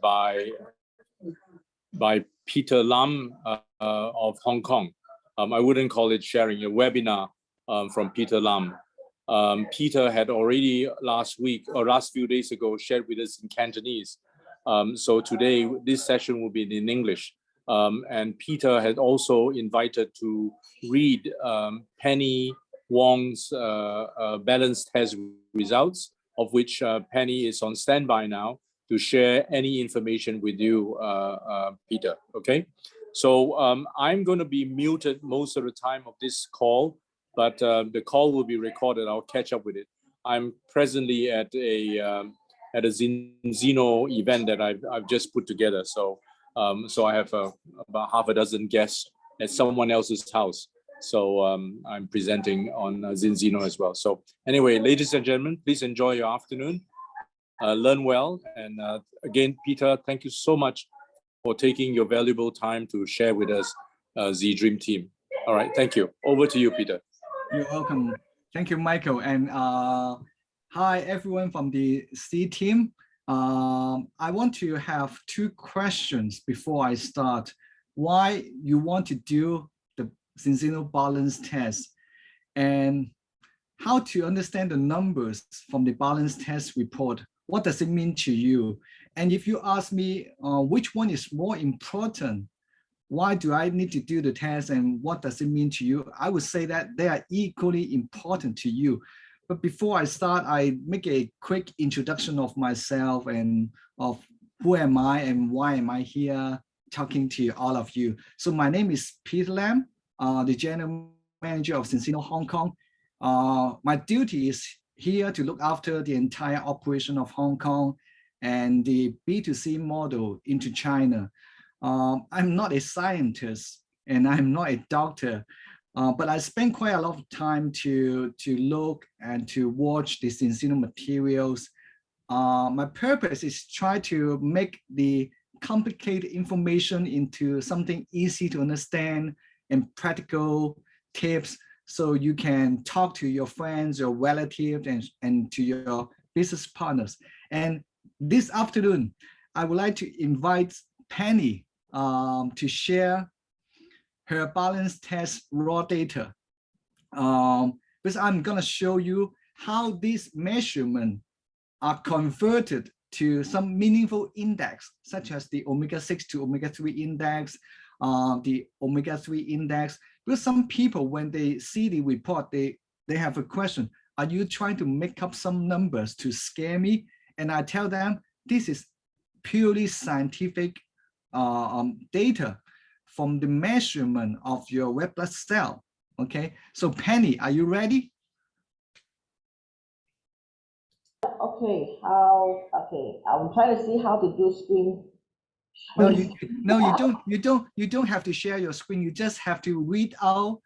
by Peter Lam of Hong Kong. I wouldn't call it sharing, a webinar from Peter Lam. Peter had already last week or last few days ago shared with us in Cantonese. So today, this session will be in English. And Peter had also invited to read Penny Wong's balance test results, of which Penny is on standby now to share any information with you, Peter, okay? So I'm going to be muted most of the time of this call, but the call will be recorded. I'll catch up with it. I'm presently at a Zinzino event that I've just put together. So so I have about half a dozen guests at someone else's house. So I'm presenting on Zinzino as well. So anyway, ladies and gentlemen, please enjoy your afternoon. Learn well. And again, Peter, thank you so much for taking your valuable time to share with us the Dream Team. All right, thank you. Over to you, Peter. You're welcome. Thank you, Michael. And hi, everyone from the C team. I want to have two questions before I start. Why you want to do the Zinzino balance test, and how to understand the numbers from the balance test report. What does it mean to you? And if you ask me which one is more important, why do I need to do the test and what does it mean to you? I would say that they are equally important to you. But before I start, I make a quick introduction of myself and of who am I and why am I here talking to all of you. So my name is Peter Lam, the General Manager of Zinzino Hong Kong. My duty is here to look after the entire operation of Hong Kong and the B2C model into China. I'm not a scientist and I'm not a doctor, but I spend quite a lot of time to look and to watch the Zinzino materials. My purpose is try to make the complicated information into something easy to understand and practical tips, so you can talk to your friends, your relatives, and to your business partners. And this afternoon, I would like to invite Penny to share her balance test raw data. Because I'm gonna show you how these measurements are converted to some meaningful index, such as the omega-6 to omega-3 index, the omega-3 index. Because some people, when they see the report, they have a question: are you trying to make up some numbers to scare me? And I tell them this is purely scientific data from the measurement of your red blood cell. Okay, so Penny, are you ready? Okay, I'm trying to see how to do screen. No, you don't have to share your screen. You just have to read out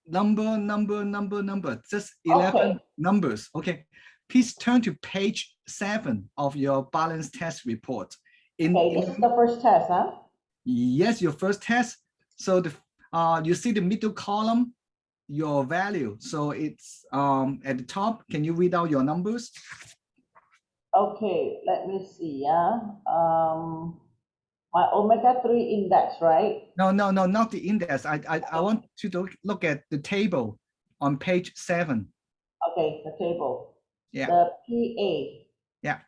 number, just 11 numbers. Okay, please turn to page 7 of your balance test report. This is the first test, huh? Yes, your first test. So the you see the middle column, your value. So it's at the top. Can you read out your numbers? Okay, let me see. My omega-3 index, right? No, not the index. I want you to look at the table on page 7. Okay, the table. Yeah. The PA. Yeah.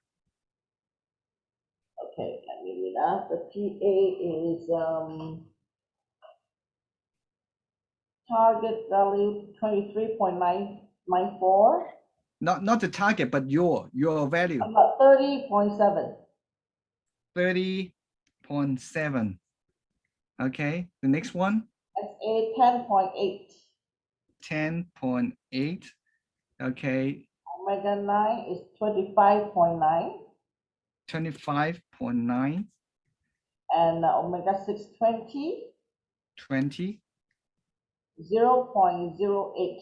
Okay, let me read that. The PA is target value 23.994. Not the target, but your value. About 30.7. 30.7. Okay, the next one. SA 10.8. 10.8. Okay. Omega-9 is 25.9. 25.9. And omega-6 20. 20. 0.08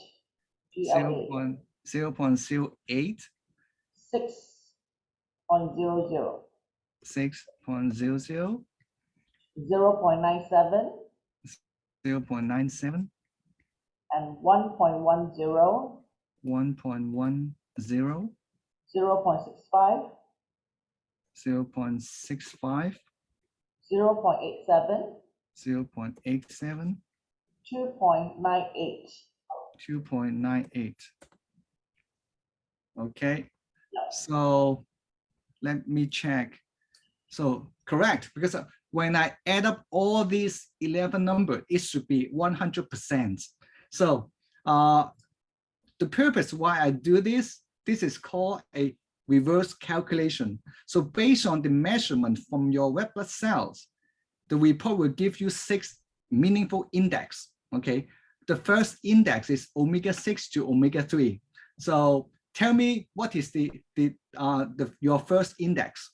GLA. 0.08. 6.00. 6.00. 0.97. 0.97. And 1.10. 1.10. 0.65. 0.65, 0.87, 0.87, 2.98. 2.98. Okay, so let me check. So correct, because when I add up all these 11 numbers, it should be 100%. So the purpose why I do this is called a reverse calculation. So based on the measurement from your red blood cells, the report will give you 6 meaningful index. Okay, the first index is omega-6 to omega-3. So tell me what is your first index,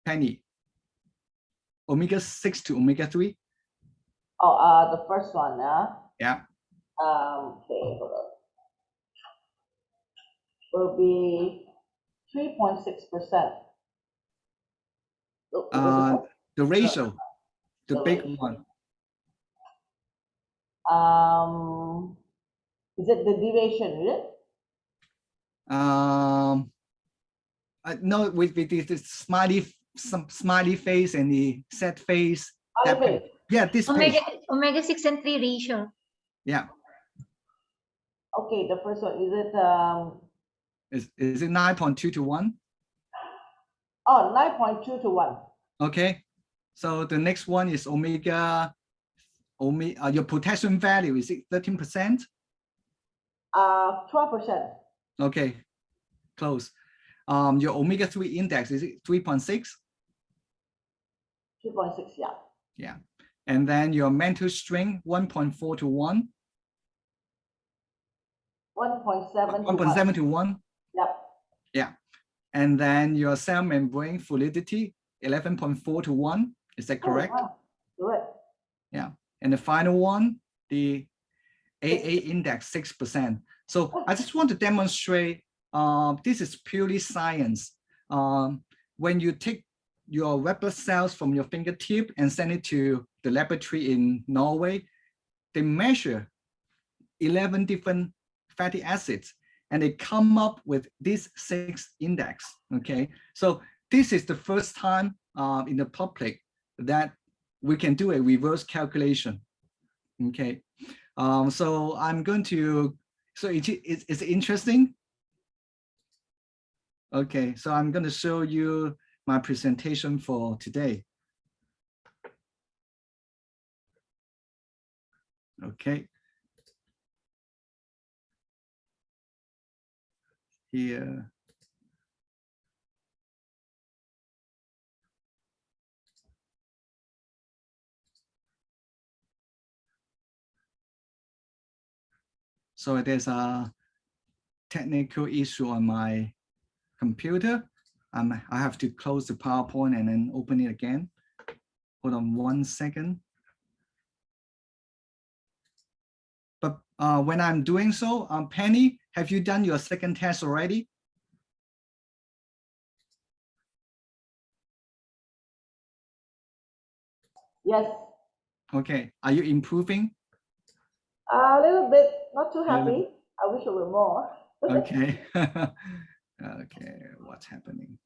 Penny? Omega-6 to omega-3. Oh, the first one, Yeah. okay, hold on. Will be 3.6%. The ratio, the big ratio. one. Is it the deviation, is it? No, with the smiley face and the sad face. Yeah, this page. Omega-6 and 3 ratio. Yeah. Okay, the first one, is it Is it 9.2 to 1? Oh, 9.2 to 1. Okay. So the next one is omega, your potassium value, is it 13%? 12%. Okay, close. Your omega-3 index, is it 3.6? 2.6, yeah. Yeah. And then your mental strength, 1.4 to 1. 1.7 to 1.7 to 1. Yep. Yeah. And then your cell membrane fluidity, 11.4 to 1. Is that correct? Oh, wow. Good. Yeah. And the final one, the AA index, 6%. So I just want to demonstrate, this is purely science. When you take your red blood cells from your fingertip and send it to the laboratory in Norway, they measure 11 different fatty acids and they come up with this 6 index. Okay, so this is the first time in the public that we can do a reverse calculation. Okay, so I'm going to, so it's interesting. Okay, so I'm going to show you my presentation for today. Okay. Here. So there's a technical issue on my computer. I have to close the PowerPoint and then open it again. Hold on 1 second. But when I'm doing so, Penny, have you done your second test already? Yes. Okay, are you improving? A little bit, not too happy. I wish it were more. Okay. Okay, what's happening?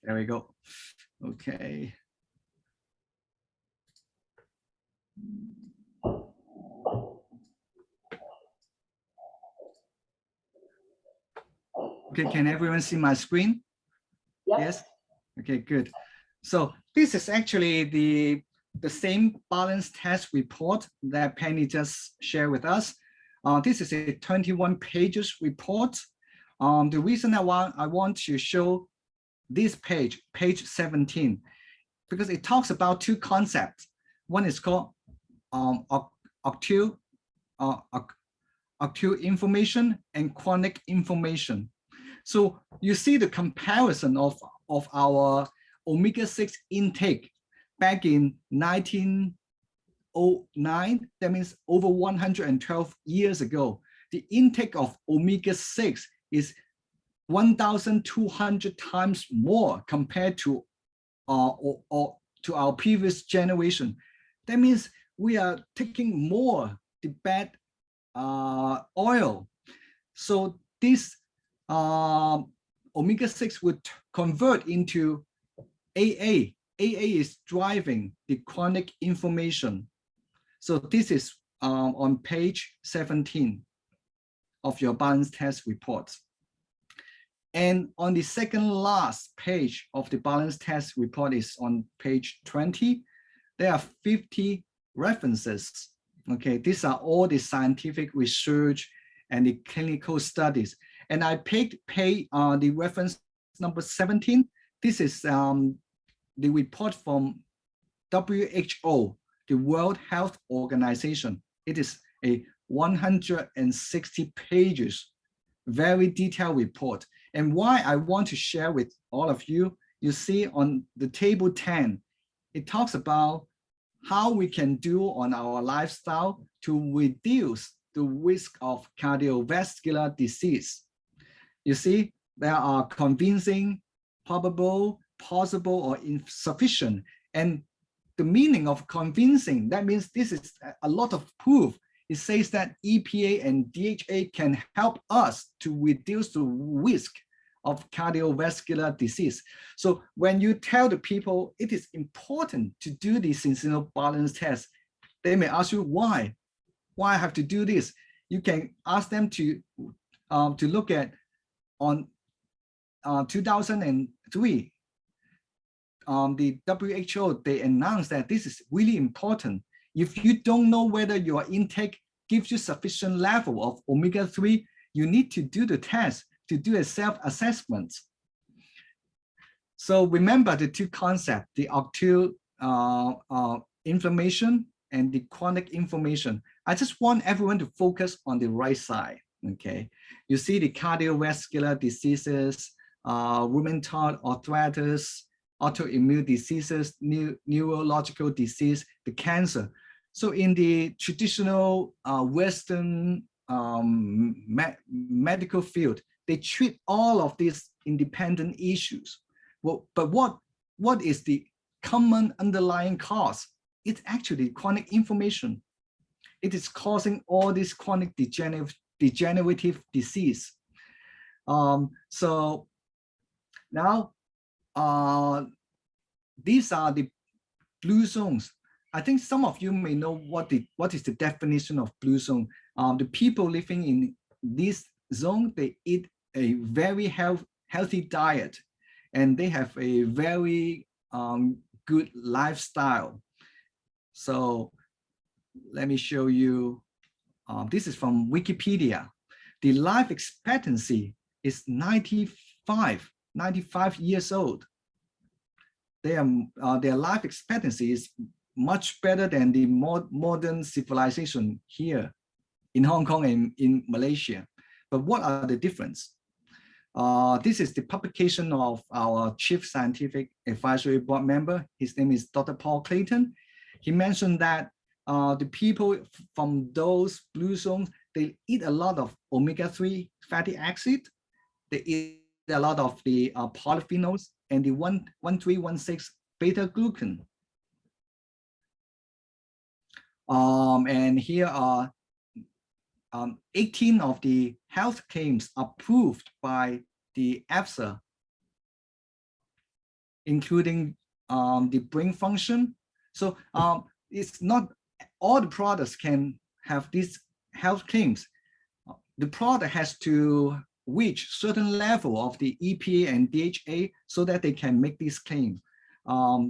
There we go. Okay. Okay, can everyone see my screen? Yep. Yes. Okay, good. So this is actually the same balance test report that Penny just shared with us. This is a 21 pages report. The reason I want to show this page 17, because it talks about 2 concepts. One is called acute information and chronic information. So you see the comparison of our omega-6 intake back in 1909, that means over 112 years ago, the intake of omega-6 is 1,200 times more compared to to our previous generation. That means we are taking more the bad oil. So this omega-6 would convert into AA. AA is driving the chronic inflammation. So this is on page 17 of your balance test report. And on the second last page of the balance test report is on page 20. There are 50 references. Okay, these are all the scientific research and the clinical studies. And I picked the reference number 17. This is the report from WHO, the World Health Organization. It is a 160 pages, very detailed report. And why I want to share with all of you, you see on the table 10, it talks about how we can do on our lifestyle to reduce the risk of cardiovascular disease. You see, there are convincing, probable, possible, or insufficient. And the meaning of convincing, that means this is a lot of proof. It says that EPA and DHA can help us to reduce the risk of cardiovascular disease. So when you tell the people it is important to do the Zinzino balance test, they may ask you why I have to do this. You can ask them to look at on 2003. The WHO, they announced that this is really important. If you don't know whether your intake gives you sufficient level of omega-3, you need to do the test to do a self-assessment. So remember the two concepts, the acute inflammation and the chronic inflammation. I just want everyone to focus on the right side, okay? You see the cardiovascular diseases, rheumatoid arthritis, autoimmune diseases, neurological disease, the cancer. So in the traditional Western medical field, they treat all of these independent issues. Well, but what is the common underlying cause? It's actually chronic inflammation. It is causing all this chronic degenerative disease. So now, these are the blue zones. I think some of you may know what is the definition of blue zone. The people living in this zone, they eat a very healthy diet, and they have a very good lifestyle. So let me show you. This is from Wikipedia. The life expectancy is 95 years old. Their life expectancy is much better than the modern civilization here in Hong Kong and in Malaysia. But what are the difference? This is the publication of our Chief Scientific Advisory Board member. His name is Dr. Paul Clayton. He mentioned that the people from those blue zones, they eat a lot of omega-3 fatty acid. They eat a lot of the polyphenols and the 1,3,1,6 beta-glucan. And here are 18 of the health claims approved by the EFSA, including the brain function. So it's not all the products can have these health claims. The product has to reach certain level of the EPA and DHA so that they can make this claim.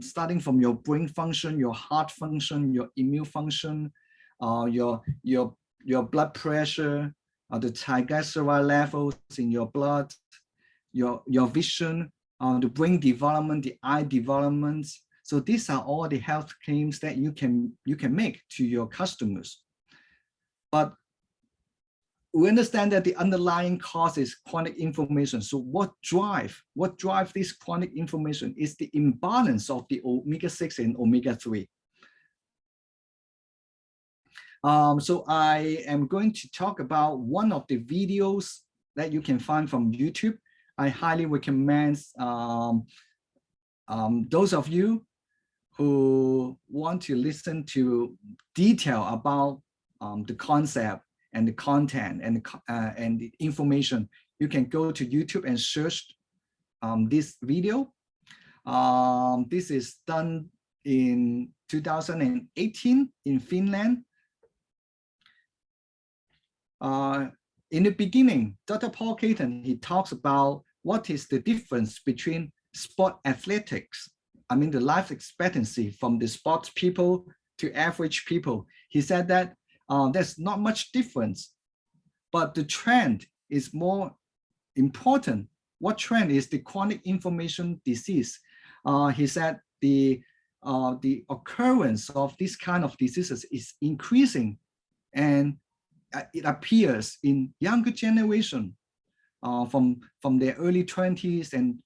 Starting from your brain function, your heart function, your immune function, your blood pressure, the triglyceride levels in your blood, your vision, the brain development, the eye development. So these are all the health claims that you can make to your customers. But we understand that the underlying cause is chronic inflammation. So what drives this chronic inflammation is the imbalance of the omega-6 and omega-3. So I am going to talk about one of the videos that you can find from YouTube. I highly recommend those of you who want to listen to detail about the concept and the content and the information. You can go to YouTube and search this video. This is done in 2018 in Finland. In the beginning, Dr. Paul Caton, he talks about what is the difference between sport athletics, I mean the life expectancy from the sports people to average people. He said that there's not much difference, but the trend is more important. What trend is the chronic inflammation disease? He said the occurrence of this kind of diseases is increasing, and it appears in younger generation from their early 20s and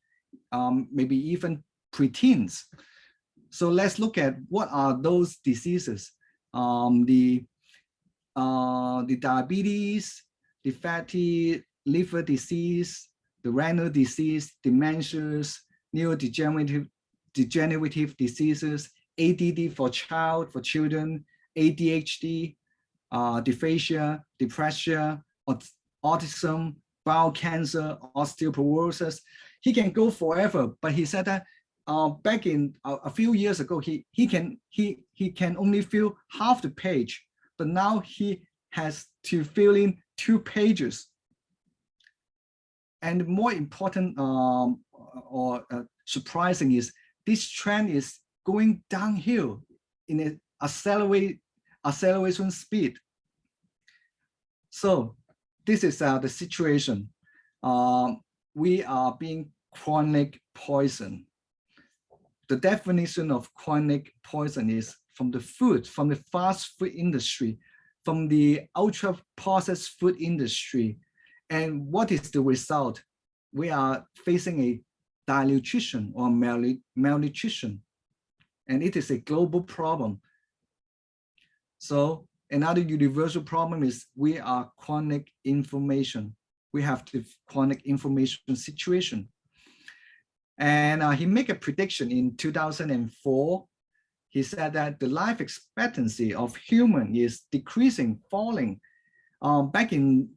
maybe even preteens. So let's look at what are those diseases. The diabetes, the fatty liver disease, the renal disease, dementias, neurodegenerative diseases, ADD for children, ADHD, dysphagia, depression, autism, bowel cancer, osteoporosis. He can go forever, but he said that back in a few years ago, he can only fill half the page, but now he has to fill in 2 pages. And more important surprising is this trend is going downhill in an acceleration speed. So this is the situation. We are being chronic poison. The definition of chronic poison is from the food, from the fast food industry, from the ultra processed food industry. And what is the result? We are facing a malnutrition or malnutrition, and it is a global problem. So another universal problem is we are chronic inflammation. We have the chronic inflammation situation. And he made a prediction in 2004. He said that the life expectancy of human is decreasing, falling. Back in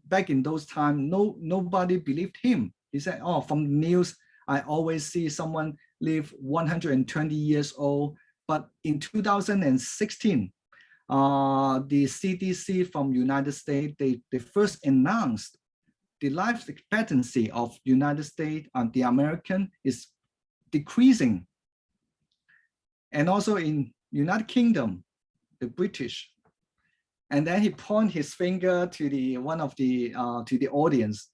those times, nobody believed him. He said, "Oh, from the news, I always see someone live 120 years old." But in 2016, the CDC from United States, they first announced the life expectancy of United States and the American is decreasing. And also in United Kingdom, the British. And then he pointed his finger to the audience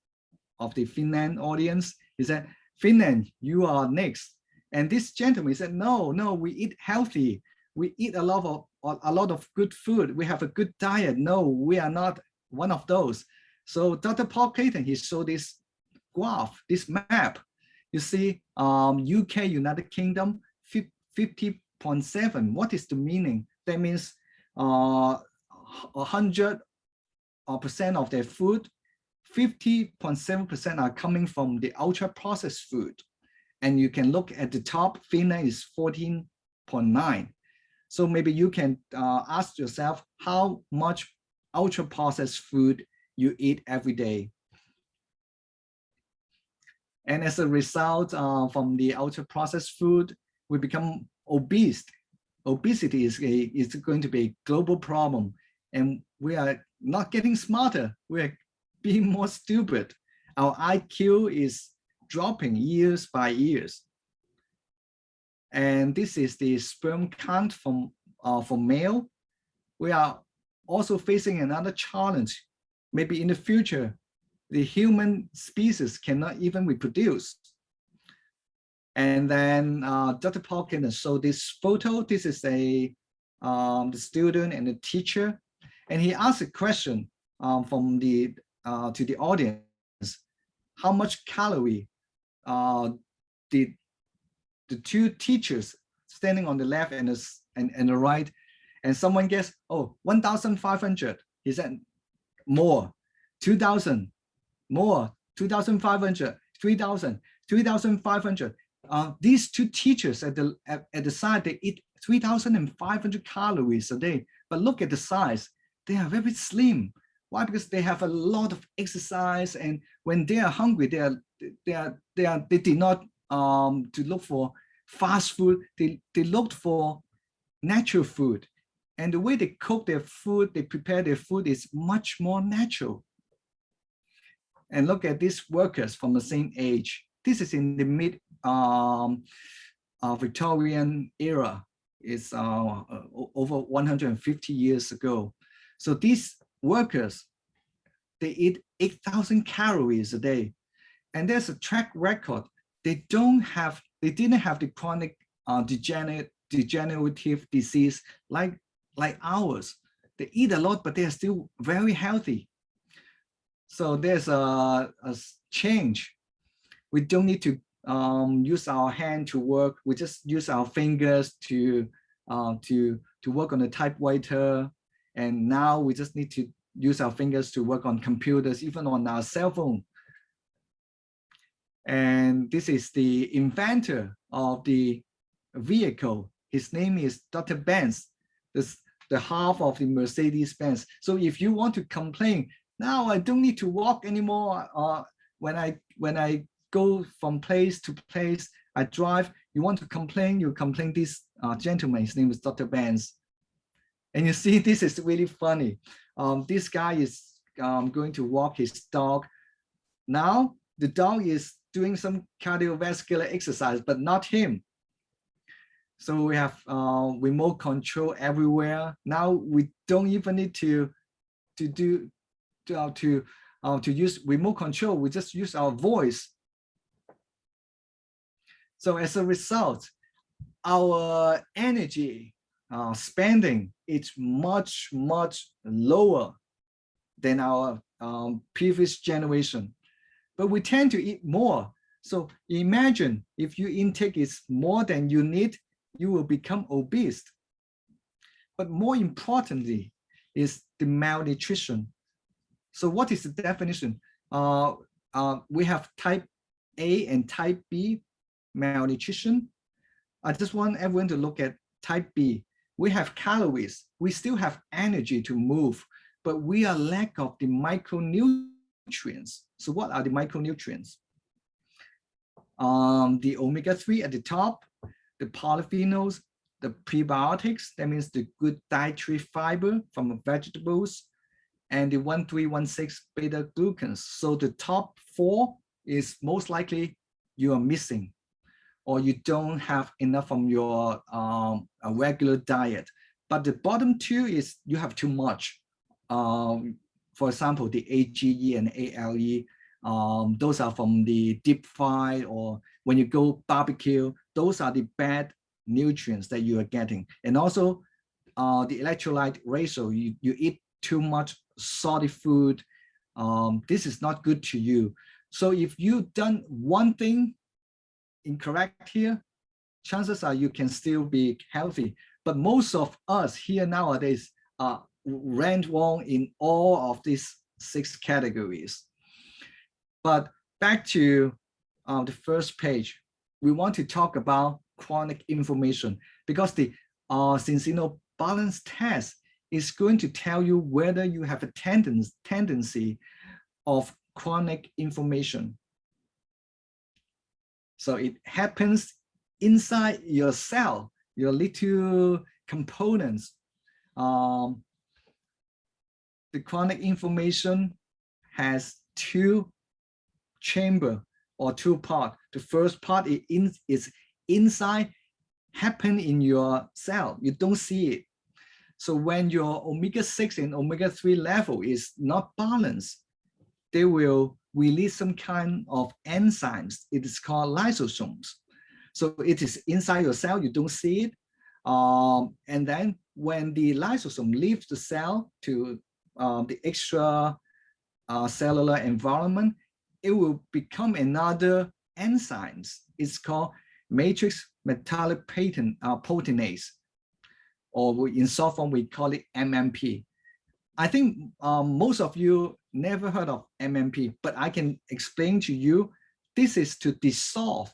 of the Finland audience. He said, "Finland, you are next." And this gentleman said, no, we eat healthy. We eat a lot of good food. We have a good diet. No, we are not one of those. So Dr. Paul Caton, he showed this graph, this map. You see, UK, United Kingdom, 50.7. What is the meaning? That means 100% of their food, 50.7% are coming from the ultra processed food. And you can look at the top, Finland is 14.9. So maybe you can ask yourself how much ultra processed food you eat every day. And as a result, from the ultra processed food, we become obese. Obesity is going to be a global problem. And we are not getting smarter. We are being more stupid. Our IQ is dropping years by years. And this is the sperm count for male. We are also facing another challenge. Maybe in the future, the human species cannot even reproduce. And then Dr. Paul can show this photo. This is the student and the teacher. And he asked a question to the audience. How much calorie did the 2 teachers standing on the left and the right, And someone guessed, oh, 1,500. He said, more, 2,000, more, 2,500, 3,000, 3,500. These two teachers at the side, they eat 3,500 calories a day. But look at the size, they are very slim. Why? Because they have a lot of exercise, and when they are hungry, they did not to look for fast food. They looked for natural food, and the way they cook their food, they prepare their food is much more natural. And look at these workers from the same age. This is in the mid Victorian era. It's over 150 years ago. So these workers, they eat 8,000 calories a day, and there's a track record. They didn't have the chronic degenerative disease like ours. They eat a lot, but they are still very healthy. So there's a change. We don't need to use our hand to work. We just use our fingers to work on the typewriter. And now we just need to use our fingers to work on computers, even on our cell phone. And this is the inventor of the vehicle. His name is Dr. Benz, the half of the Mercedes-Benz. So if you want to complain, now I don't need to walk anymore. When I go from place to place, I drive. You want to complain, you complain this gentleman. His name is Dr. Benz. And you see, this is really funny. This guy is going to walk his dog. Now the dog is doing some cardiovascular exercise, but not him. So we have remote control everywhere. Now we don't even need to use remote control. We just use our voice. So as a result, our energy spending is much lower than our previous generation, but we tend to eat more. So imagine if your intake is more than you need, you will become obese. But more importantly is the malnutrition. So what is the definition? We have type A and type B malnutrition. I just want everyone to look at type B. We have calories, we still have energy to move, but we are lack of the micronutrients. So what are the micronutrients? The omega-3 at the top, the polyphenols, the prebiotics, that means the good dietary fiber from vegetables, and the 1,3,1,6 beta glucans. So the top four is most likely you are missing, or you don't have enough from your regular diet. But the bottom two is you have too much. For example, the AGE and ALE, those are from the deep fry, or when you go barbecue, those are the bad nutrients that you are getting. And also the electrolyte ratio, you eat too much salty food. This is not good to you. So if you've done one thing incorrect here, chances are you can still be healthy. But most of us here nowadays are ranked wrong in all of these 6 categories. But back to the first page, we want to talk about chronic inflammation, because the Zinzino balance test is going to tell you whether you have a tendency of chronic inflammation. So it happens inside your cell, your little components. The chronic inflammation has 2 chambers or 2 parts. The first part is inside, happen in your cell. You don't see it. So when your omega-6 and omega-3 level is not balanced, they will release some kind of enzymes. It is called lysosomes. So it is inside your cell, you don't see it. And then when the lysosome leaves the cell to the extra cellular environment, it will become another enzymes. It's called matrix metalloproteinase. or in short form, we call it MMP. I think most of you never heard of MMP, but I can explain to you, this is to dissolve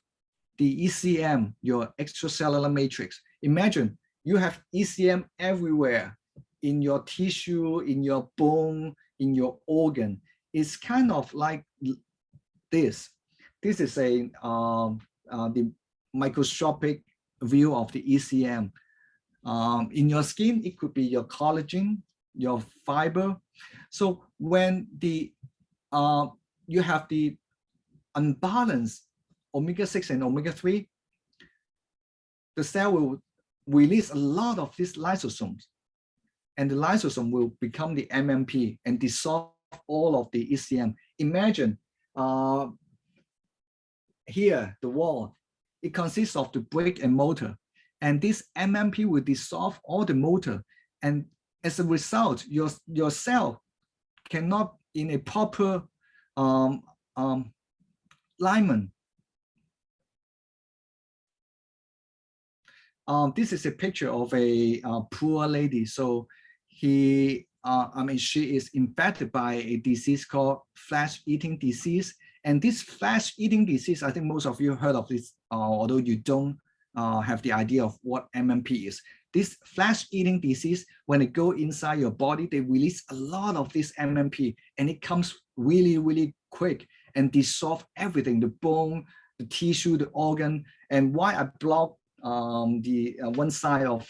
the ECM, your extracellular matrix. Imagine you have ECM everywhere in your tissue, in your bone, in your organ. It's kind of like this. This is the microscopic view of the ECM. In your skin, it could be your collagen, your fiber. So when the you have the unbalanced omega-6 and omega-3, the cell will release a lot of these lysosomes, and the lysosome will become the MMP and dissolve all of the ECM. Imagine here, the wall, it consists of the brake and motor, and this MMP will dissolve all the motor, and as a result, your cell cannot in a proper alignment. This is a picture of a poor lady. So she is infected by a disease called flesh-eating disease. And this flesh-eating disease, I think most of you heard of this, although you don't have the idea of what MMP is. This flesh-eating disease, when it go inside your body, they release a lot of this MMP, and it comes really, really quick and dissolve everything, the bone, the tissue, the organ. And why I block the one side of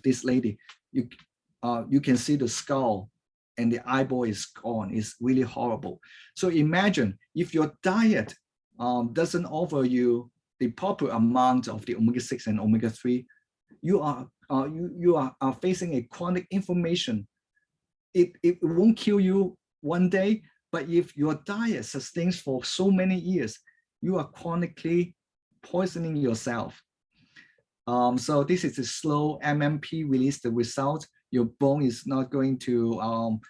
this lady, you can see the skull and the eyeball is gone. It's really horrible. So imagine if your diet doesn't offer you the proper amount of the omega-6 and omega-3, you are facing a chronic inflammation. It won't kill you one day, but if your diet sustains for so many years, you are chronically poisoning yourself. So this is a slow MMP release. The result, your bone is not going to,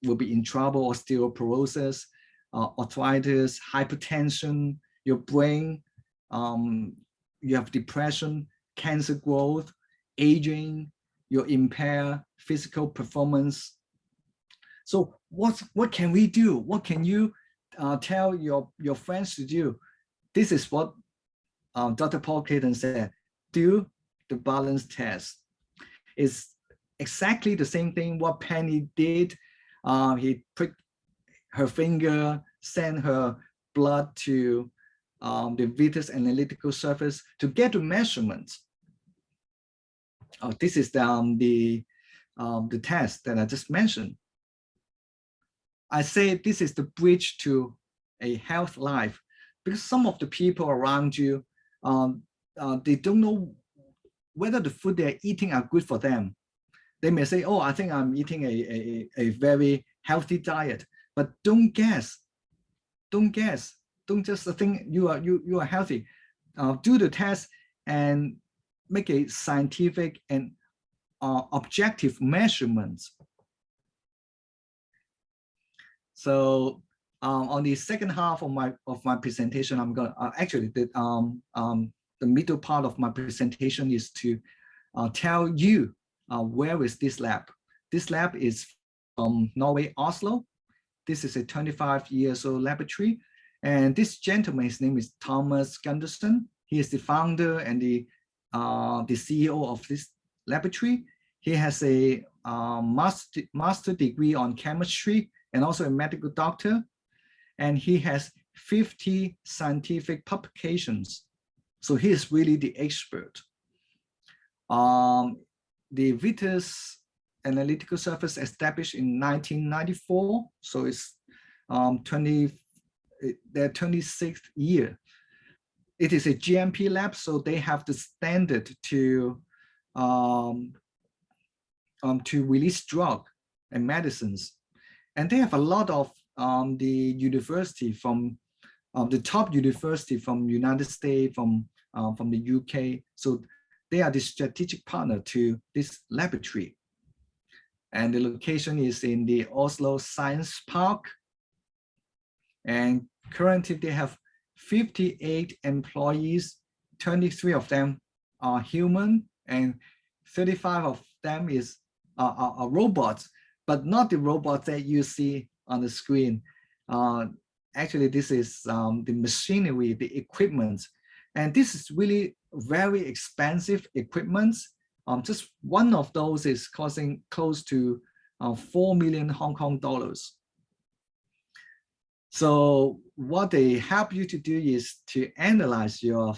will be in trouble, osteoporosis, arthritis, hypertension, your brain, you have depression, cancer growth, aging, your impaired physical performance. So what can we do? What can you tell your friends to do? This is what Dr. Paul Clayton said. Do the balance test. It's exactly the same thing what Penny did. He pricked her finger, sent her blood to the Vitas analytical surface to get the measurements. This is the test that I just mentioned. I say this is the bridge to a health life, because some of the people around you, they don't know whether the food they're eating are good for them. They may say, oh, I think I'm eating a very healthy diet, but don't guess. Don't guess. Don't just think you are healthy. Do the test and make a scientific and objective measurements. So on the second half of my presentation, I'm going to actually the middle part of my presentation is to tell you where is this lab. This lab is from Norway, Oslo. This is a 25-year-old laboratory, and this gentleman, his name is Thomas Gunderson. He is the founder and the CEO of this laboratory. He has a master degree on chemistry and also a medical doctor, and he has 50 scientific publications. So he is really the expert. The Vitas analytical surface established in 1994, so it's their 26th year. It is a GMP lab, so they have the standard to release drug and medicines, and they have a lot of the university from the top university from United States, from the UK. So they are the strategic partner to this laboratory. And the location is in the Oslo Science Park. And currently they have 58 employees, 23 of them are human, and 35 of them are robots, but not the robots that you see on the screen. Actually, this is the machinery, the equipment, and this is really very expensive equipment. Just one of those is costing close to 4 million Hong Kong dollars. So what they help you to do is to analyze your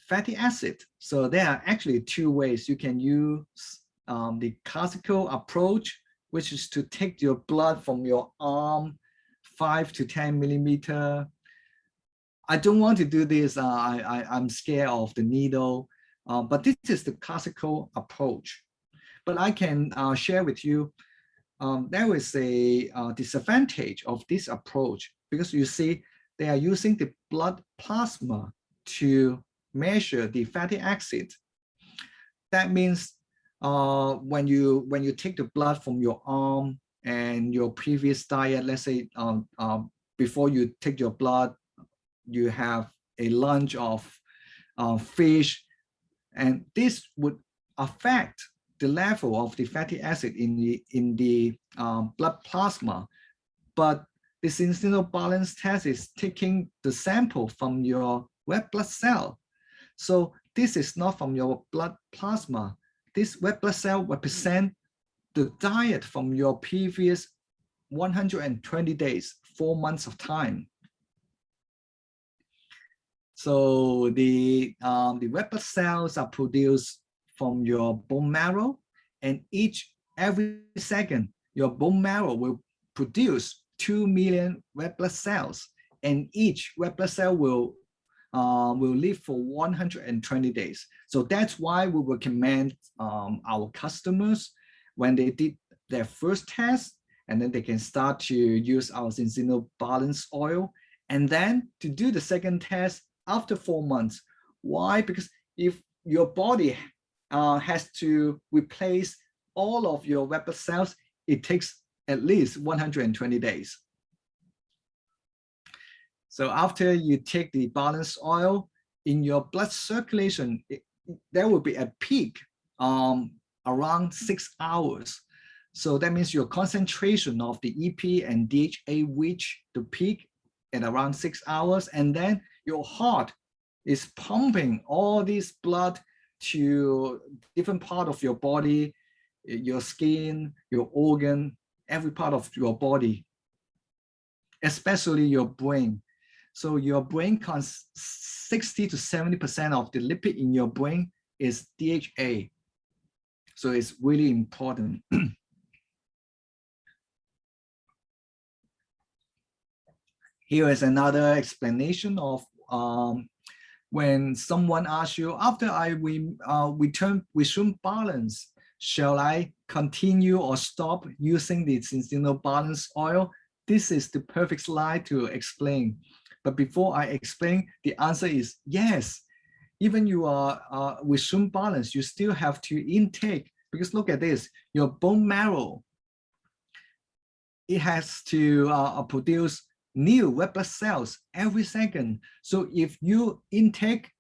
fatty acid. So there are actually two ways you can use the classical approach, which is to take your blood from your arm 5 to 10 millimeter. I don't want to do this. I'm scared of the needle, but this is the classical approach. But I can share with you, there is a disadvantage of this approach, because you see they are using the blood plasma to measure the fatty acid. That means when you take the blood from your arm and your previous diet, let's say before you take your blood, you have a lunch of fish, and this would affect the level of the fatty acid in the blood plasma. But the Zinzino balance test is taking the sample from your red blood cell. So this is not from your blood plasma. This red blood cell represents the diet from your previous 120 days, 4 months of time. So the red blood cells are produced from your bone marrow, and every second your bone marrow will produce 2 million red blood cells, and each red blood cell will live for 120 days. So that's why we recommend our customers, when they did their first test, and then they can start to use our Zinzino balance oil, and then to do the second test after 4 months. Why? Because if your body has to replace all of your red blood cells, it takes at least 120 days. So after you take the balance oil in your blood circulation, there will be a peak around 6 hours. So that means your concentration of the EP and DHA reach the peak at around 6 hours, and then your heart is pumping all this blood to different part of your body, your skin, your organ, every part of your body, especially your brain. So your brain 60 to 70% of the lipid in your brain is DHA. So it's really important. Here is another explanation of when someone asks you, after I resume balance, shall I continue or stop using the Zinzino balance oil? This is the perfect slide to explain. But before I explain, the answer is yes. Even you are resume balance, you still have to intake, because look at this, your bone marrow, it has to produce new red blood cells every second. So if you intake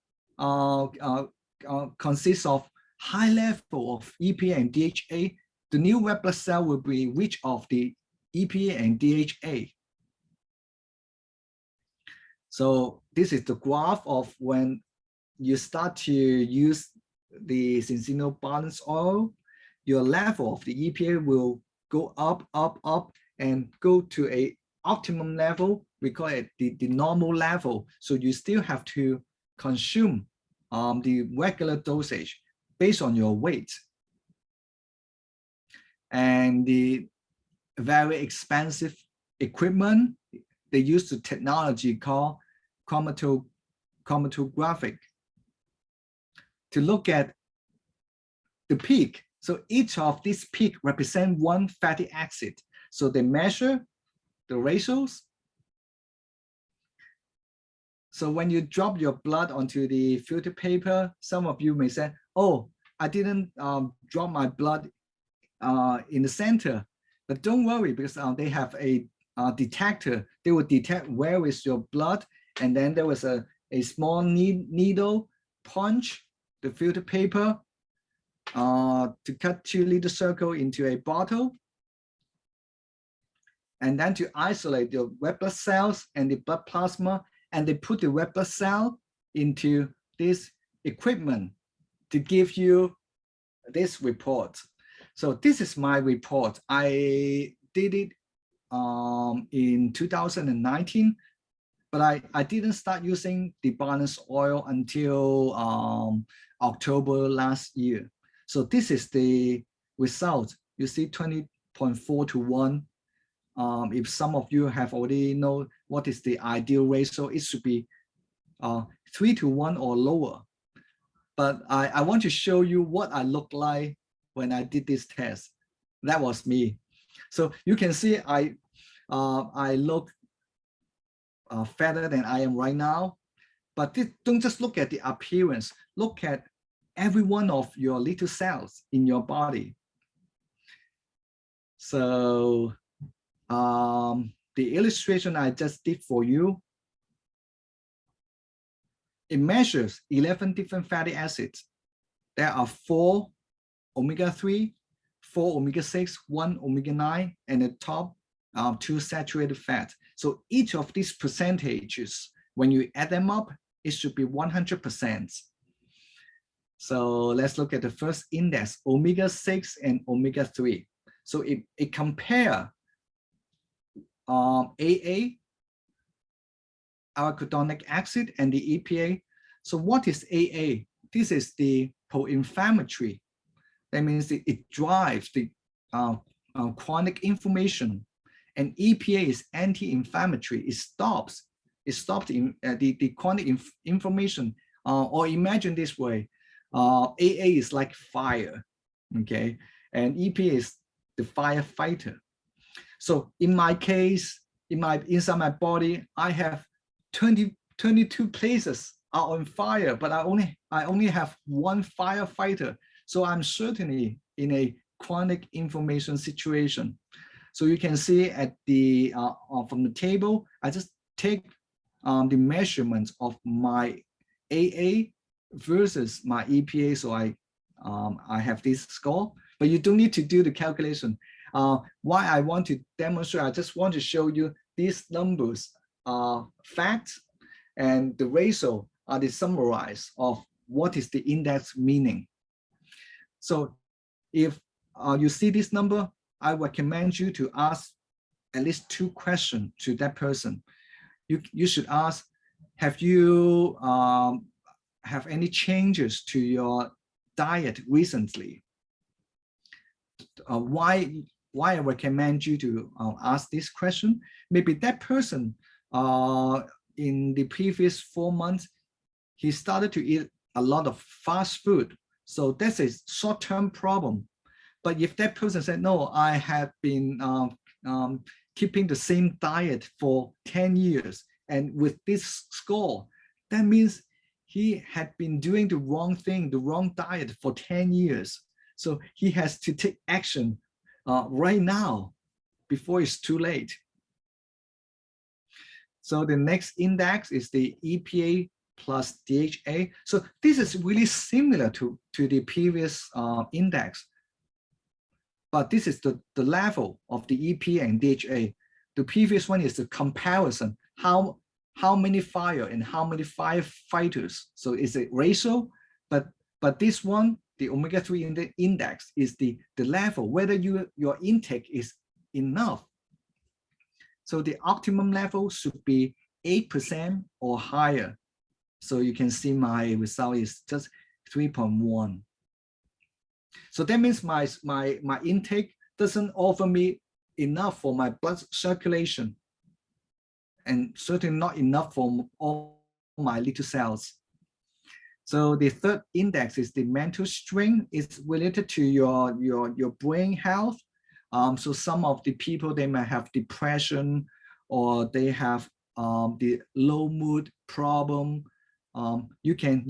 consists of high level of EPA and DHA, the new red blood cell will be rich of the EPA and DHA. So this is the graph of when you start to use the Zinzino balance oil, your level of the EPA will go up, up, up, and go to a optimum level. We call it the normal level. So you still have to consume the regular dosage based on your weight. And the very expensive equipment, they use the technology called chromatographic to look at the peak. So each of these peak represent one fatty acid. So they measure the ratios. So when you drop your blood onto the filter paper, some of you may say, oh, I didn't drop my blood in the center. But don't worry, because they have a detector. They will detect where is your blood, and then there was a small needle punch the filter paper, to cut 2 liter circle into a bottle, and then to isolate the red blood cells and the blood plasma, and they put the red blood cell into this equipment to give you this report. So this is my report. I did it in 2019, but I didn't start using the balance oil until October last year. So this is the result. You see 20.4 to 1. If some of you have already know what is the ideal ratio, it should be 3 to 1 or lower. But I want to show you what I look like when I did this test. That was me. So you can see I look fatter than I am right now. But don't just look at the appearance. Look at every one of your little cells in your body. So the illustration I just did for you, it measures 11 different fatty acids. There are 4 omega-3, 4 omega-6, 1 omega-9, and the top 2 saturated fat. So each of these percentages, when you add them up, it should be 100%. So let's look at the first index, omega-6 and omega-3. So it compares AA, arachidonic acid, and the EPA. So what is AA? This is the pro-inflammatory. That means it drives the chronic inflammation, and EPA is anti-inflammatory. It stops the chronic inflammation. Or imagine this way: AA is like fire, okay, and EPA is the firefighter. So in my case, inside my body, I have 22 places are on fire, but I only have one firefighter. So I'm certainly in a chronic inflammation situation. So you can see at the from the table, I just take the measurements of my AA versus my EPA. So I have this score, but you don't need to do the calculation. Why I want to demonstrate, I just want to show you these numbers are facts, and the ratio are the summarize of what is the index meaning. So if you see this number, I recommend you to ask at least 2 questions to that person. You should ask, have you have any changes to your diet recently? Why I recommend you to ask this question? Maybe that person in the previous 4 months, he started to eat a lot of fast food. So that's a short-term problem. But if that person said, no, I have been keeping the same diet for 10 years, and with this score, that means he had been doing the wrong thing, the wrong diet for 10 years. So he has to take action right now before it's too late. So the next index is the EPA plus DHA. So this is really similar to the previous index, but this is the level of the EPA and DHA. The previous one is the comparison, how many fire and how many firefighters. So it's a ratio, but this one, the omega-3 index, is the level, whether your intake is enough. So the optimum level should be 8% or higher. So you can see my result is just 3.1. So that means my intake doesn't offer me enough for my blood circulation, and certainly not enough for all my little cells. So the third index is the mental strength. It's related to your brain health. So some of the people, they might have depression, or they have the low mood problem. You can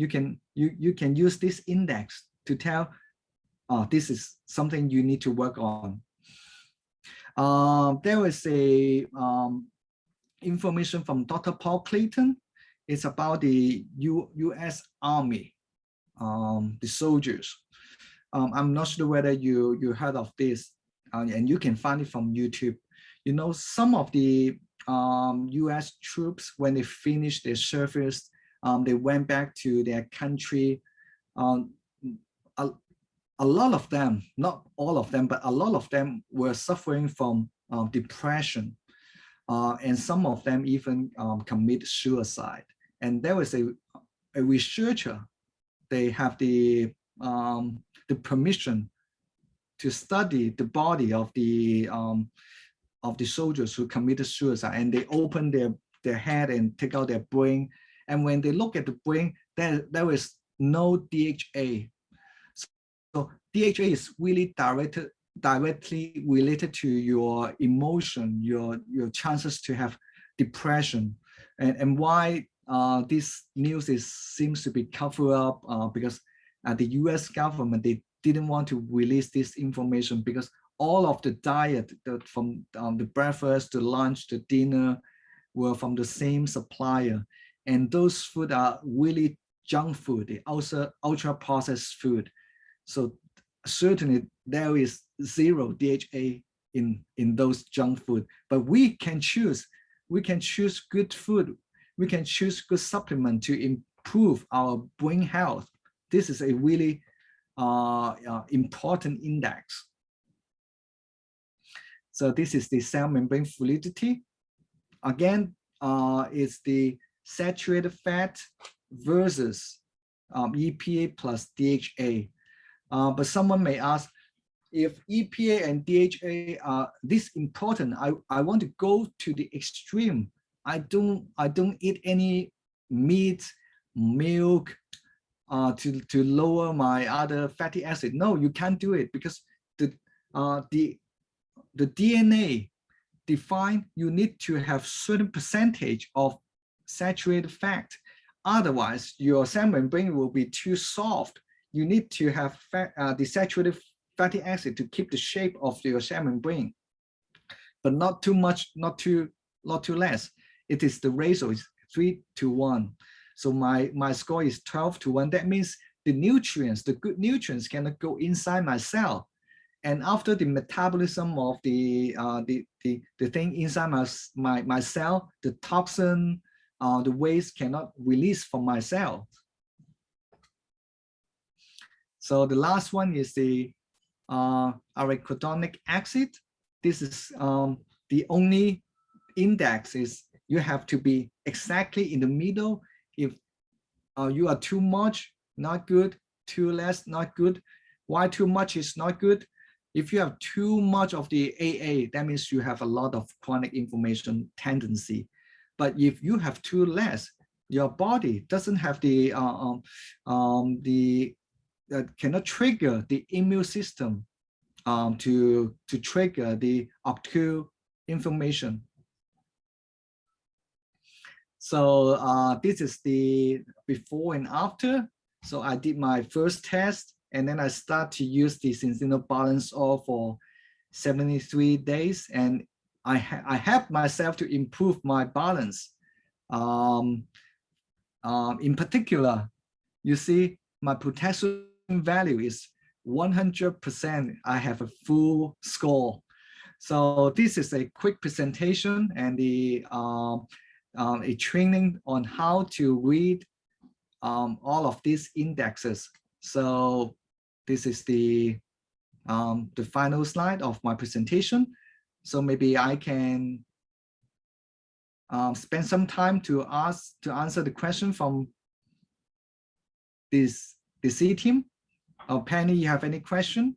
use this index to tell this is something you need to work on. There was a information from Dr. Paul Clayton. It's about the U.S. Army, the soldiers. I'm not sure whether you heard of this, and you can find it from YouTube. You know, some of the US troops, when they finished their service, they went back to their country. A lot of them, not all of them, but a lot of them were suffering from depression. And some of them even commit suicide. And there was a researcher, they have the permission to study the body of the soldiers who committed suicide, and they open their head and take out their brain. And when they look at the brain, there is no DHA. So DHA is really directly related to your emotion, your chances to have depression, and why this news seems to be covered up because the US government, they didn't want to release this information because all of the diet from the breakfast to lunch to dinner were from the same supplier, and those food are really junk food, the ultra processed food. So certainly there is zero DHA in those junk food, but we can choose good food. We can choose good supplement to improve our brain health. This is a really important index. So this is the cell membrane fluidity. Again, it's the saturated fat versus EPA plus DHA. But someone may ask, if EPA and DHA are this important, I want to go to the extreme. I don't eat any meat, milk to lower my other fatty acid. No, you can't do it because the DNA define you need to have certain percentage of saturated fat. Otherwise, your cell membrane will be too soft. You need to have the saturated fatty acid to keep the shape of your cell membrane, but not too much, not too less. It is the ratio is 3:1. So my score is 12:1. That means the nutrients, the good nutrients, cannot go inside my cell. And after the metabolism of the thing inside my cell, the toxin, the waste cannot release from my cell. So the last one is the arachidonic acid. This is the only index is you have to be exactly in the middle. If you are too much, not good, too less, not good. Why too much is not good? If you have too much of the AA, that means you have a lot of chronic inflammation tendency. But if you have too less, your body doesn't have cannot trigger the immune system to trigger the acute inflammation. So this is the before and after. So I did my first test, and then I start to use the Zinzino balance all for 73 days, and I helped myself to improve my balance. In particular, you see my potassium value is 100%. I have a full score. So this is a quick presentation and a training on how to read all of these indexes. So this is the final slide of my presentation. So maybe I can spend some time to answer the question from the C team. Penny, you have any question?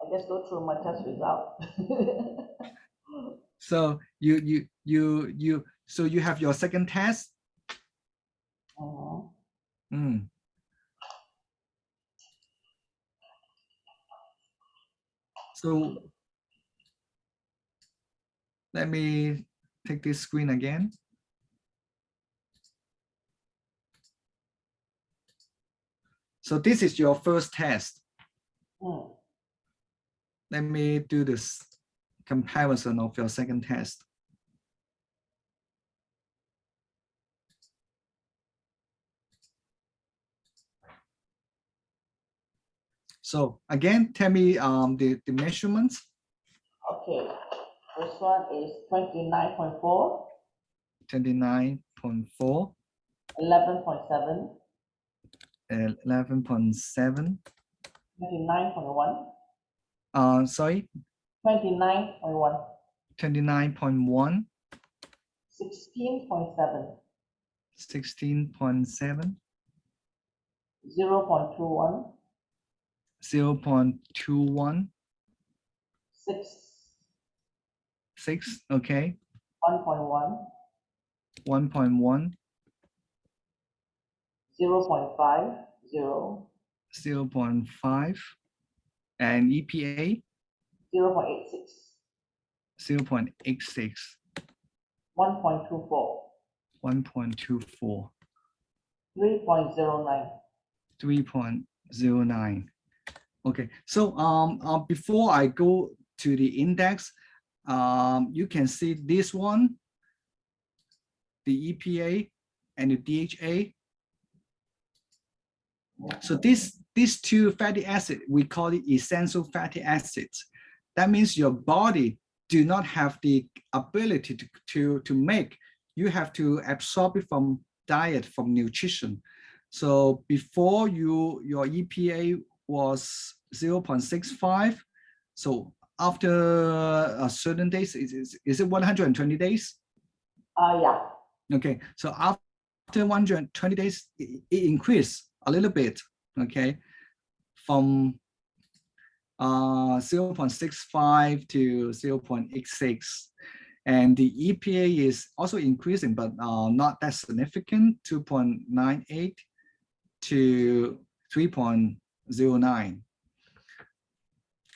I guess go through my test result. So so you have your second test. So let me take this screen again. So this is your first test. Let me do this comparison of your second test. So again, tell me the measurements. Okay, first one is 29.4, 29.4, 11.7, 11.7. 29.1, Sorry, 29.1, 29.1, 16.7, 16.7, 0.21, 0.21, 6, 6, okay, 1.1, 1.1, 0.5, 0, 0.5, and EPA 0.86, 0.86, 1.24, 1.24, 3.09. 3.09. Okay, so before I go to the index, you can see this one, the EPA and the DHA. So these two fatty acids, we call it essential fatty acids. That means your body do not have the ability to make. You have to absorb it from diet, from nutrition. So before your EPA was 0.65. So after a certain days, is it 120 days? Yeah. Okay, so after 120 days, it increased a little bit, okay, from 0.65 to 0.86. And the EPA is also increasing, but not that significant, 2.98 to 3.09. Is it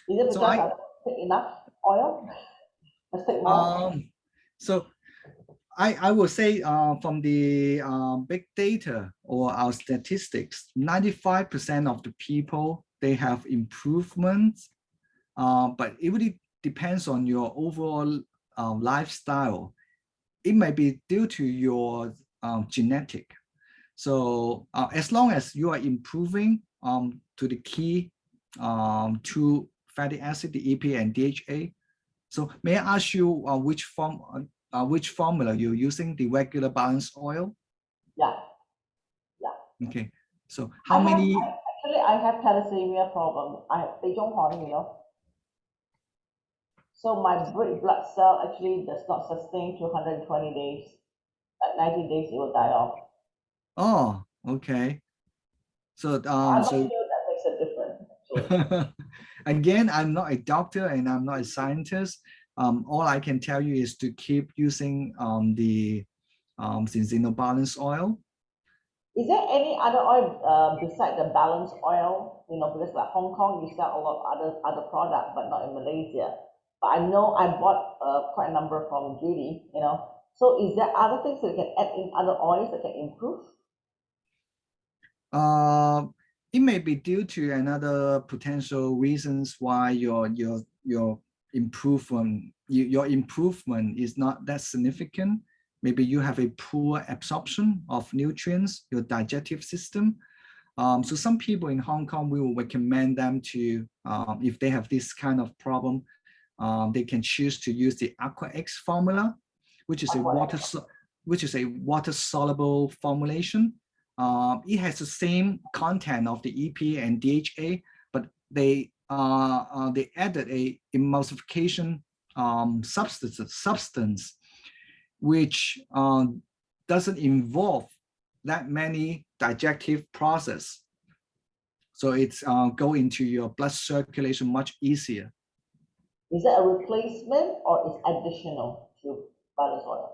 because I don't take enough oil? Let's take more. So I will say from the big data or our statistics, 95% of the people, they have improvements, but it really depends on your overall lifestyle. It may be due to your genetic. So as long as you are improving to the key two fatty acid, the EPA and DHA. So may I ask you which formula you're using, the regular balanced oil? Yeah. Yeah. Okay. So how many? Actually, I have thalassemia problem. I have you know. So my red blood cell actually does not sustain to 120 days. At 90 days, it will die off. Oh, okay. So I'm not sure that makes a difference. again, I'm not a doctor and I'm not a scientist. All I can tell you is to keep using the Zinzino balance oil. Is there any other oil besides the balance oil? You know, because like Hong Kong, you sell a lot of other products, but not in Malaysia. But I know I bought quite a number from Judy, you know. So is there other things that you can add in other oils that can improve? It may be due to another potential reasons why your improvement is not that significant. Maybe you have a poor absorption of nutrients, your digestive system. So some people in Hong Kong, we will recommend them to, if they have this kind of problem, they can choose to use the Aqua X formula, which is a water soluble formulation. It has the same content of the EPA and DHA, but they added a emulsification substance which doesn't involve that many digestive process. So it's go into your blood circulation much easier. Is that a replacement or is additional to balance oil?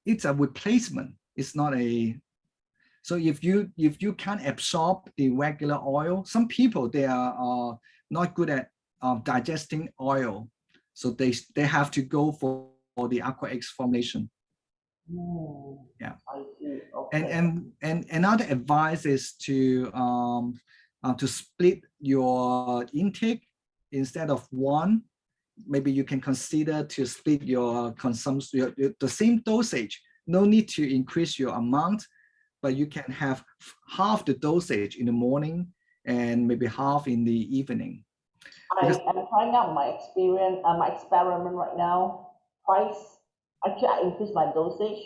It's a replacement. It's not a. So if you can't absorb the regular oil, some people they are not good at digesting oil, so they have to go for the Aqua X formulation. Yeah. I see. Okay. And another advice is to split your intake instead of one. Maybe you can consider to split your consumption, the same dosage. No need to increase your amount, but you can have half the dosage in the morning and maybe half in the evening. I am trying out my experience, my experiment right now. Twice, actually, I increase my dosage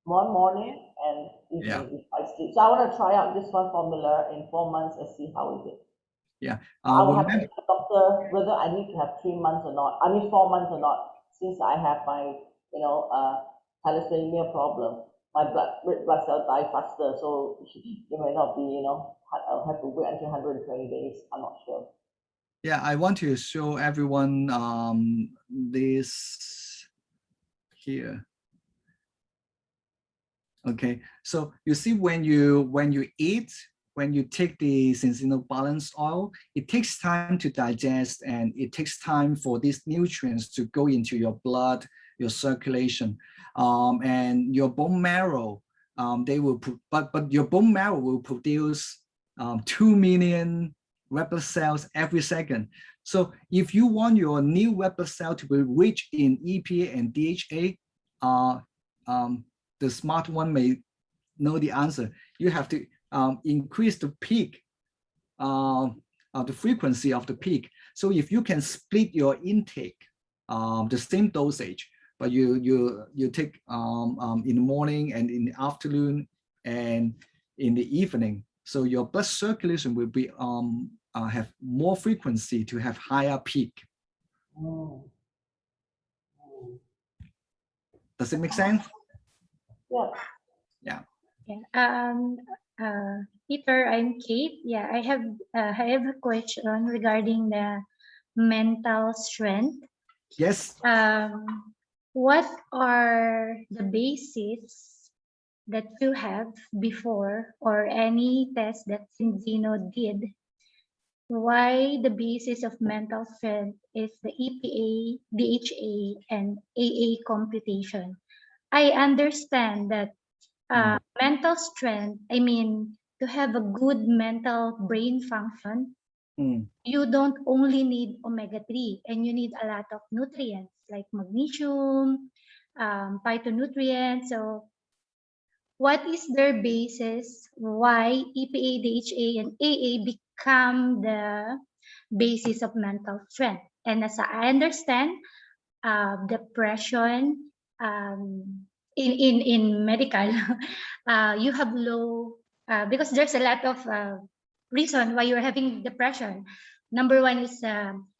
one morning and evening if I sleep. So I want to try out this one formula in 4 months and see how is it. Yeah, I will have to ask the doctor whether I need to have 3 months or not. I mean 4 months or not, since I have my, thalassemia problem. My red blood cell die faster, so it may not be, I'll have to wait until 120 days. I'm not sure. Yeah, I want to show everyone this here. Okay, so you see when you eat, when you take the Zinzino balance oil, it takes time to digest and it takes time for these nutrients to go into your blood, your circulation, and your bone marrow. They will but your bone marrow will produce 2 million red blood cells every second. So if you want your new red blood cell to be rich in EPA and DHA, the smart one may know the answer. You have to increase the peak, the frequency of the peak. So if you can split your intake, the same dosage, but you take in the morning and in the afternoon and in the evening, so your blood circulation will be have more frequency to have higher peak. Does it make sense? Yeah. Peter, I'm Kate. Yeah, I have a question regarding the mental strength. Yes. What are the bases that you have before or any test that Zinzino did? Why the basis of mental strength is the EPA, DHA, and AA computation? I understand that mental strength, I mean, to have a good mental brain function, you don't only need omega-3 and you need a lot of nutrients like magnesium, phytonutrients. So what is their basis why EPA, DHA, and AA become the basis of mental strength? And as I understand, depression, in medical, you have low, because there's a lot of reason why you're having depression. Number one is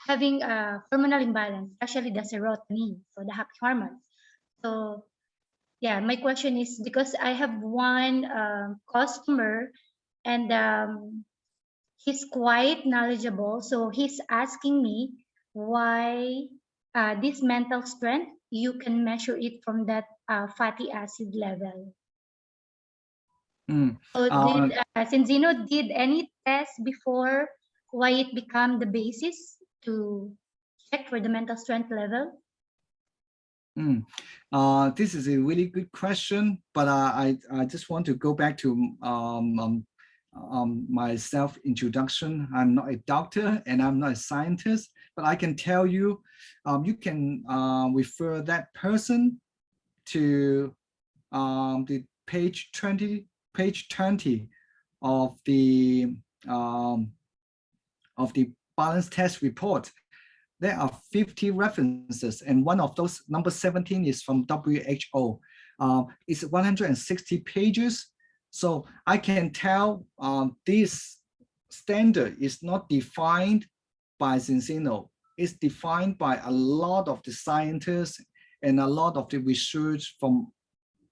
having a hormonal imbalance, especially the serotonin, so the happy hormone. So yeah, my question is because I have one customer and he's quite knowledgeable, so he's asking me why this mental strength, you can measure it from that fatty acid level. So did Zinzino did any test before why it become the basis to check for the mental strength level? This is a really good question, but I just want to go back to my self-introduction. I'm not a doctor and I'm not a scientist, but I can tell you, you can refer that person to the page 20 of the balance test report. There are 50 references, and one of those, number 17, is from WHO. It's 160 pages. So I can tell this standard is not defined by Zinzino. It's defined by a lot of the scientists and a lot of the research from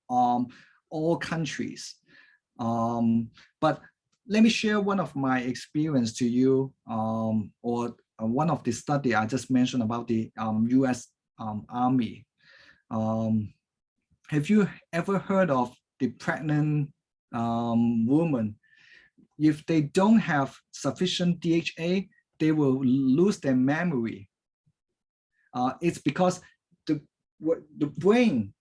all countries. But let me share one of my experience to you, or one of the study I just mentioned about the US Army. Have you ever heard of the pregnant woman? If they don't have sufficient DHA, they will lose their memory. It's because the brain,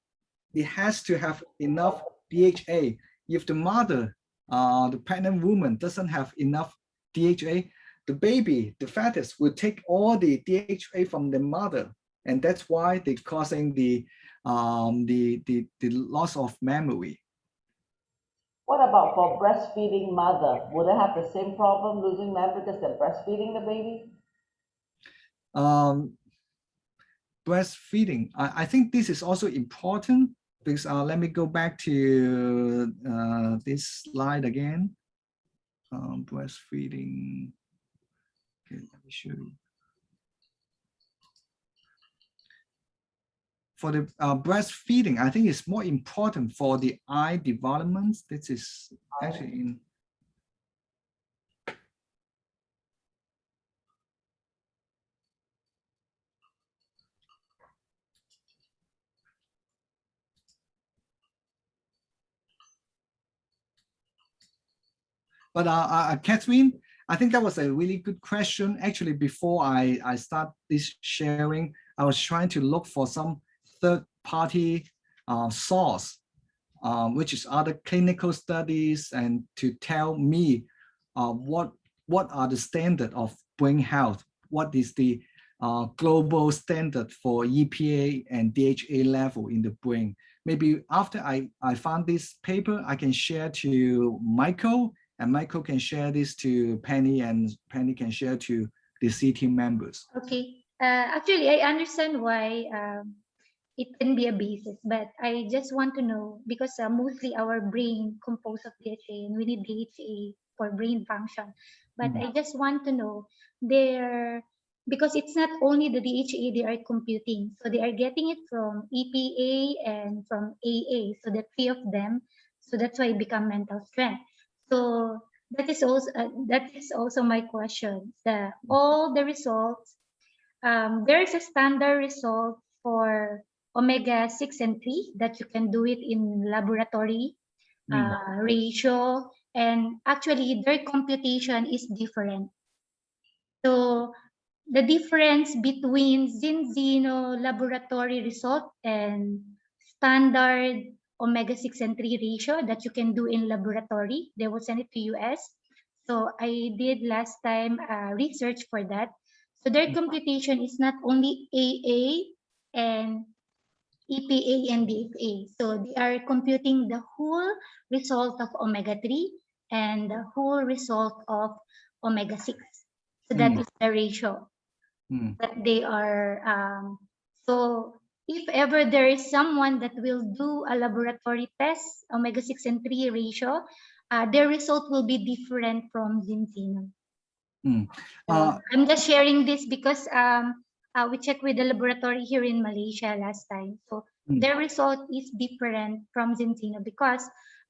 it has to have enough DHA. If the mother, the pregnant woman doesn't have enough DHA, the baby, the fetus, will take all the DHA from the mother, and that's why they're causing the loss of memory. What about for breastfeeding mother? Would they have the same problem losing member because they're breastfeeding the baby? Breastfeeding. I think this is also important because let me go back to this slide again. Breastfeeding. Okay, let me show you. For the breastfeeding, I think it's more important for the eye development. This is actually in. But Catherine, I think that was a really good question. Actually, before I start this sharing, I was trying to look for some third-party source, which is other clinical studies, and to tell me what are the standard of brain health, what is the global standard for EPA and DHA level in the brain. Maybe after I found this paper, I can share to Michael, and Michael can share this to Penny, and Penny can share to the C team members. Okay. Actually, I understand why it can be a basis, but I just want to know, because mostly our brain composed of DHA, and we need DHA for brain function. But I just want to know because it's not only the DHA they are computing, so they are getting it from EPA and from AA, so the three of them. So that's why it become mental strength. So that is also my question. All the results, there is a standard result for omega-6 and 3 that you can do it in laboratory ratio, and actually their computation is different. So the difference between Zinzino laboratory result and standard omega-6 and 3 ratio that you can do in laboratory, they will send it to US. So I did last time research for that. So their computation is not only AA and EPA and DFA. So they are computing the whole result of omega-3 and the whole result of omega-6. So that is the ratio that they are. So if ever there is someone that will do a laboratory test, omega-6 and 3 ratio, their result will be different from Zinzino. I'm just sharing this because we checked with the laboratory here in Malaysia last time. So their result is different from Zinzino because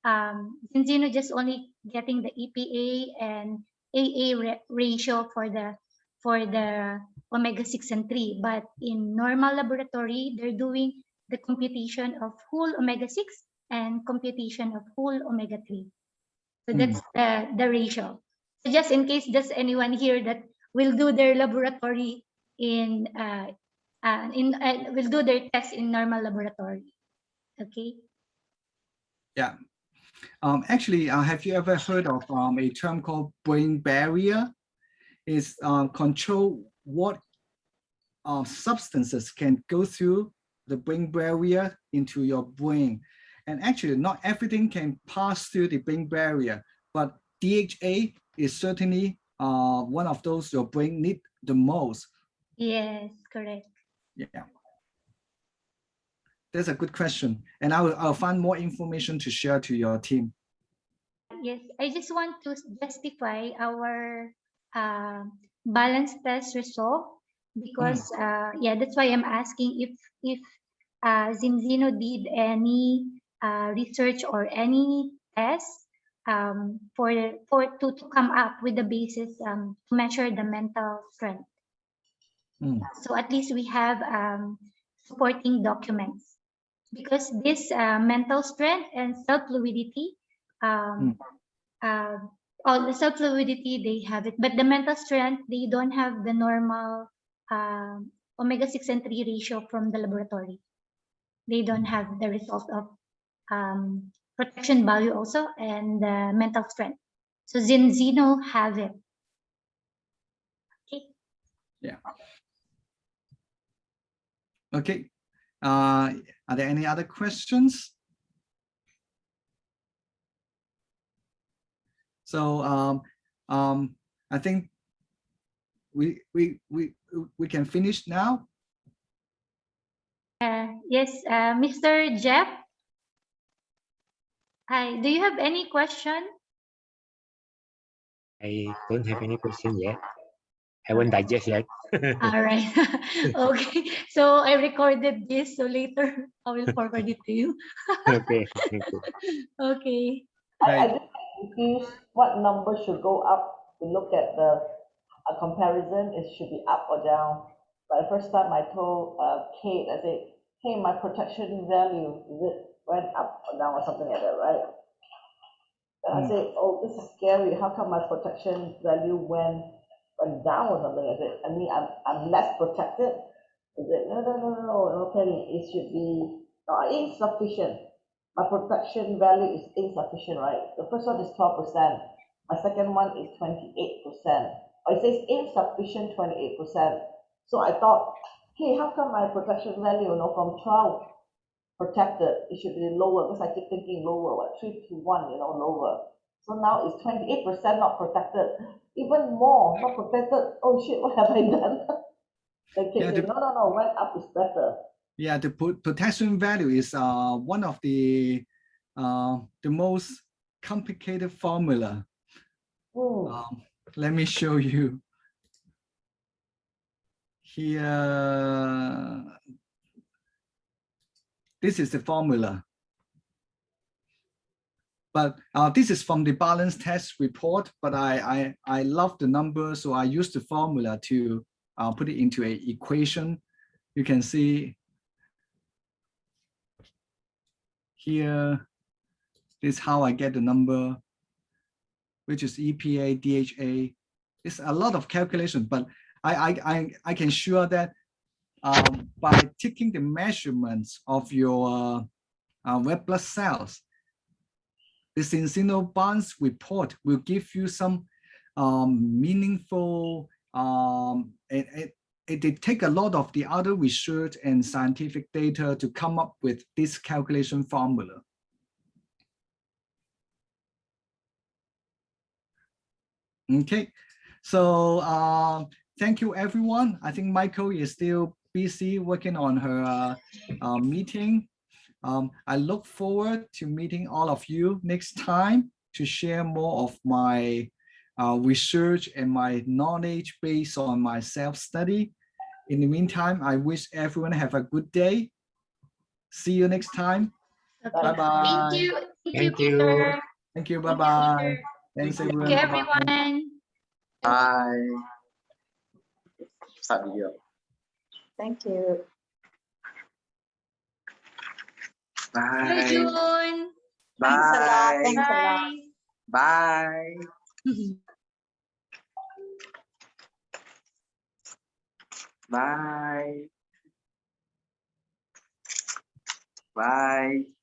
Zinzino just only getting the EPA and AA ratio for the omega-6 and 3. But in normal laboratory, they're doing the computation of whole omega-6 and computation of whole omega-3. So that's the ratio. So just in case there's anyone here that will do their laboratory will do their test in normal laboratory. Okay. Yeah. Actually, have you ever heard of a term called brain barrier? It's control what substances can go through the brain barrier into your brain. And actually, not everything can pass through the brain barrier, but DHA is certainly one of those your brain needs the most. Yes, correct. Yeah. That's a good question. And I'll find more information to share to your team. Yes, I just want to justify our balance test result because yeah, that's why I'm asking if Zinzino did any research or any test to come up with the basis to measure the mental strength. So at least we have supporting documents, because this mental strength and cell fluidity, all the cell fluidity they have it, but the mental strength they don't have the normal omega-6 and 3 ratio from the laboratory. They don't have the result of protection value also and mental strength. So Zinzino have it. Okay. Yeah. Okay. Are there any other questions? So I think we can finish now. Yes, Mr. Jeff. Hi, do you have any question? I don't have any question yet. I won't digest yet. All right. Okay. So I recorded this, so later I will forward it to you. Okay, thank you. Okay. I Right. just confused what number should go up to look at the comparison. It should be up or down. But the first time I told Kate, I said, hey, my protection value, is it went up or down or something like that, right? And I said, oh, this is scary. How come my protection value went down or something like that? I mean, I'm less protected. Is it? No, Penny, it should be insufficient. My protection value is insufficient, right? The first one is 12%. My second one is 28%. Or it says insufficient 28%. So I thought, hey, how come my protection value, from 12 protected, it should be lower, because I keep thinking lower, what 3 to 1, lower. So now it's 28% not protected, even more not protected. Oh shit, what have I done? They keep saying, no, went up is better. Yeah, the protection value is one of the most complicated formula. Let me show you here. This is the formula. But this is from the balance test report, but I love the number, so I use the formula to put it into an equation. You can see here, this is how I get the number, which is EPA, DHA. It's a lot of calculation, but I can sure that by taking the measurements of your red blood cells, the Zinzino balance report will give you some meaningful, it take a lot of the other research and scientific data to come up with this calculation formula. Okay, so thank you everyone. I think Michael is still busy working on her meeting. I look forward to meeting all of you next time to share more of my research and my knowledge based on my self-study. In the meantime, I wish everyone have a good day. See you next time. Okay. Bye-bye. Thank you. Thank you. Peter. Thank you. Thank you, Bye-bye. Peter. Thanks, Thank everyone. you, Bye-bye. everyone. Bye. Start video. Thank you. See you, Bye. June. Thanks a lot. Bye. Thanks a lot. Bye. Bye. Bye.